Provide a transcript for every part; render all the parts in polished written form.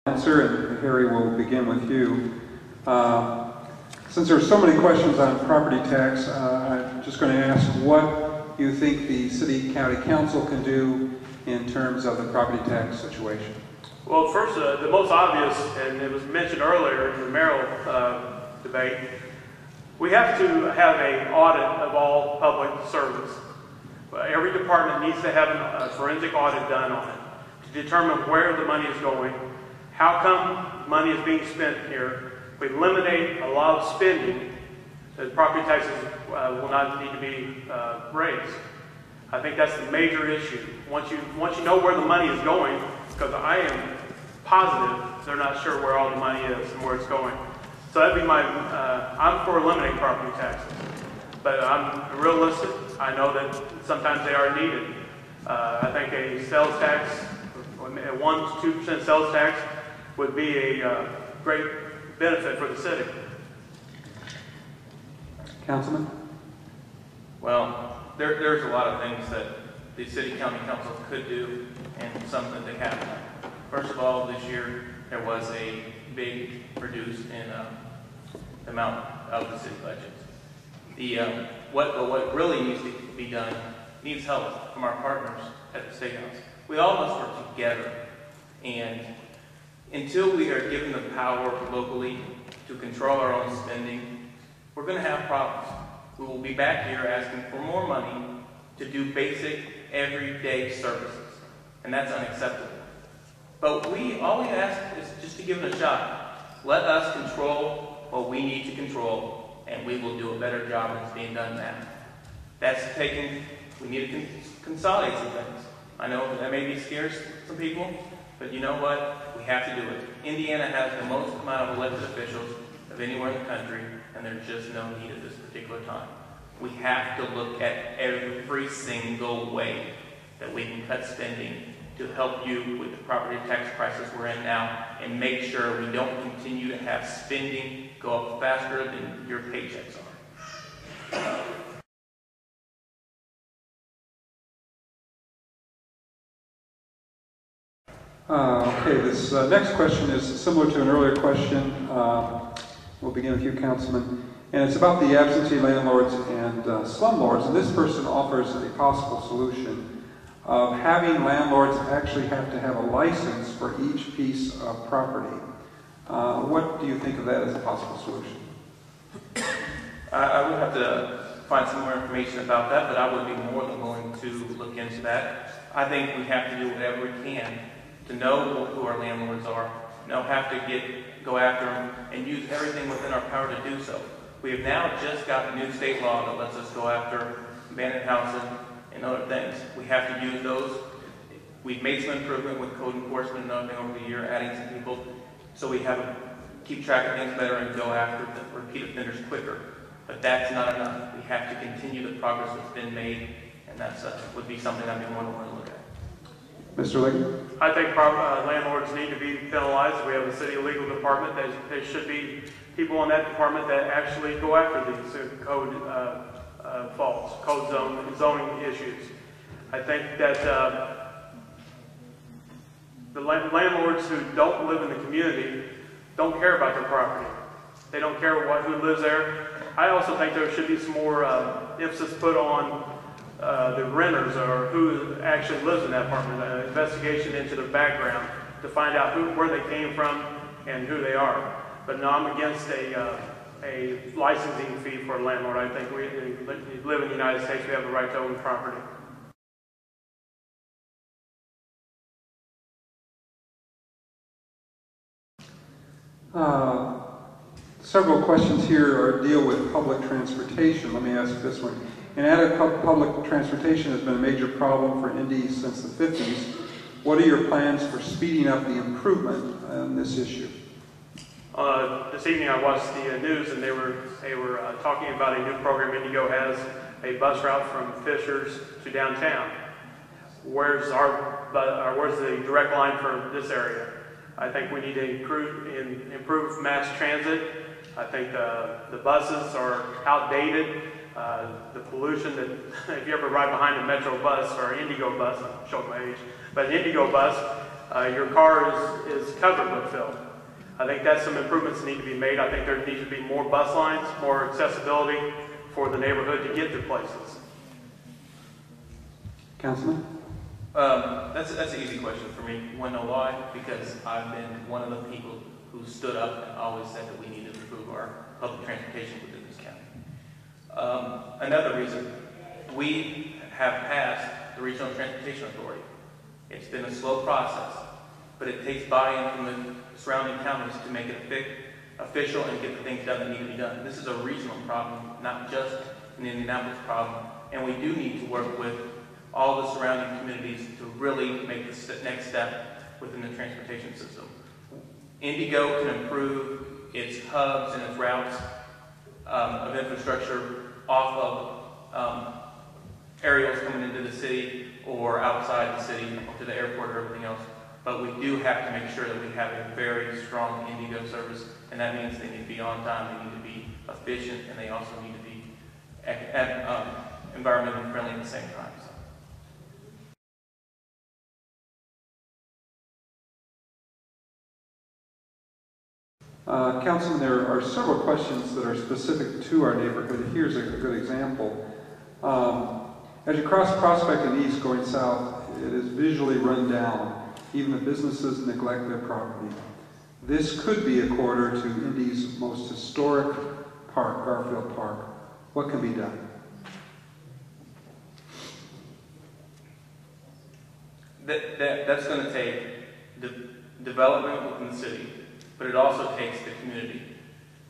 Answer, and Harry will begin with you. Since there are so many questions on property tax, I'm just going to ask what you think the City County Council can do in terms of the property tax situation. Well, first, the most obvious, and it was mentioned earlier in the mayoral debate, we have to have an audit of all public servants. Every department needs to have a forensic audit done on it to determine where the money is going, how come money is being spent here. If we eliminate a lot of spending, the property taxes will not need to be raised. I think that's the major issue. Once you know where the money is going, because I am positive they're not sure where all the money is and where it's going. So that'd be my, I'm for eliminating property taxes. But I'm realistic. I know that sometimes they are needed. I think a sales tax, a 1% to 2% sales tax would be a great benefit for the city. Councilman? Well, there's a lot of things that the City County Council could do and some that they haven't. First of all, this year there was a big reduce in the amount of the city budget. What really needs to be done needs help from our partners at the State House. We all must work together, and until we are given the power locally to control our own spending, we're going to have problems. We will be back here asking for more money to do basic, everyday services, and that's unacceptable. But all we ask is just to give it a shot. Let us control what we need to control, and we will do a better job than it's being done now. We need to consolidate some things. I know that maybe scares some people, but you know what? We have to do it. Indiana has the most amount of elected officials of anywhere in the country, and there's just no need at this particular time. We have to look at every single way that we can cut spending to help you with the property tax crisis we're in now, and make sure we don't continue to have spending go up faster than your paychecks are. Okay, this next question is similar to an earlier question. We'll begin with you, Councilman. And it's about the absentee landlords and slumlords. And this person offers a possible solution of having landlords actually have to have a license for each piece of property. What do you think of that as a possible solution? I would have to find some more information about that, but I would be more than willing to look into that. I think we have to do whatever we can to know who our landlords are, have to go after them and use everything within our power to do so. We have now just got a new state law that lets us go after abandoned houses and other things. We have to use those. We've made some improvement with code enforcement and other thing over the year, adding some people, so we have to keep track of things better and go after the repeat offenders quicker. But that's not enough. We have to continue the progress that's been made, and that would be something I'd be more than willing to look at. Mr. Liggett? I think landlords need to be penalized. We have a city legal department. There should be people in that department that actually go after these code faults, zoning issues. I think that the landlords who don't live in the community don't care about their property. They don't care who lives there. I also think there should be some more emphasis put on the renters, or who actually lives in that apartment, an investigation into their background to find out where they came from and who they are. But no, I'm against a licensing fee for a landlord. I think we live in the United States, we have the right to own property. Several questions here deal with public transportation. Let me ask this one. Inadequate public transportation has been a major problem for Indy since the 50s. What are your plans for speeding up the improvement on this issue? This evening I watched the news, and they were talking about a new program. Indigo has a bus route from Fishers to downtown. Where's the direct line for this area? I think we need to improve mass transit. I think the buses are outdated. the pollution that, if you ever ride behind a Metro bus or an Indigo bus, I'm showing my age, but an Indigo bus, your car is covered with film. I think that's some improvements that need to be made. I think there needs to be more bus lines, more accessibility for the neighborhood to get to places. Councilman? That's an easy question for me. You want to know why? Because I've been one of the people who stood up and always said that we need to improve our public transportation within this county. Another reason, we have passed the Regional Transportation Authority. It's been a slow process, but it takes buy-in from the surrounding counties to make it official and get the things done that need to be done. This is a regional problem, not just an Indianapolis problem, and we do need to work with all the surrounding communities to really make the next step within the transportation system. Indigo can improve its hubs and its routes of infrastructure off of aerials coming into the city or outside the city to the airport or everything else. But we do have to make sure that we have a very strong Indigo service, and that means they need to be on time, they need to be efficient, and they also need to be environmentally friendly at the same time. Councilman, there are several questions that are specific to our neighborhood. Here's a good example. As you cross Prospect and East going south, it is visually run down. Even the businesses neglect their property. This could be a corridor to Indy's most historic park, Garfield Park. What can be done? That's going to take development within the city, but it also takes the community.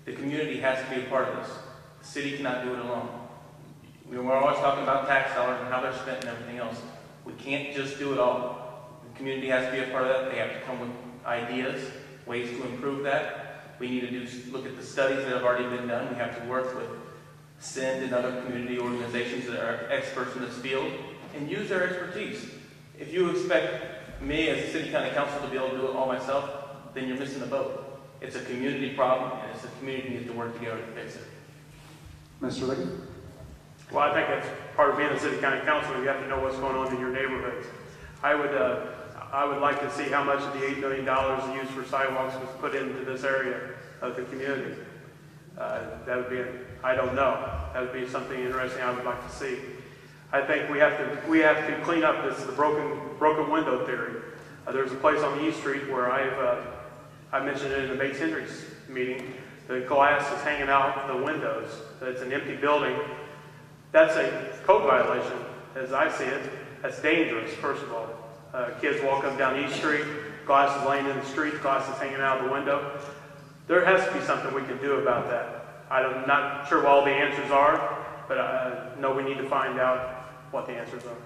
The community has to be a part of this. The city cannot do it alone. We're always talking about tax dollars and how they're spent and everything else. We can't just do it all. The community has to be a part of that. They have to come with ideas, ways to improve that. We need to look at the studies that have already been done. We have to work with SEND and other community organizations that are experts in this field and use their expertise. If you expect me as a city county council to be able to do it all myself, then you're missing the boat. It's a community problem, and it's a community that needs to work together to fix it. Mr. Liggett? Well, I think that's part of being a city county councilor. You have to know what's going on in your neighborhoods. I would like to see how much of the $8 million used for sidewalks was put into this area of the community. That would be, I don't know. That would be something interesting I would like to see. I think we have to clean up the broken window theory. There's a place on the East Street where I mentioned it in the Bates-Hendricks meeting. The glass is hanging out the windows. It's an empty building. That's a code violation, as I see it. That's dangerous, first of all. Kids walk up down East Street, glass is laying in the street, glass is hanging out the window. There has to be something we can do about that. I'm not sure what all the answers are, but I know we need to find out what the answers are.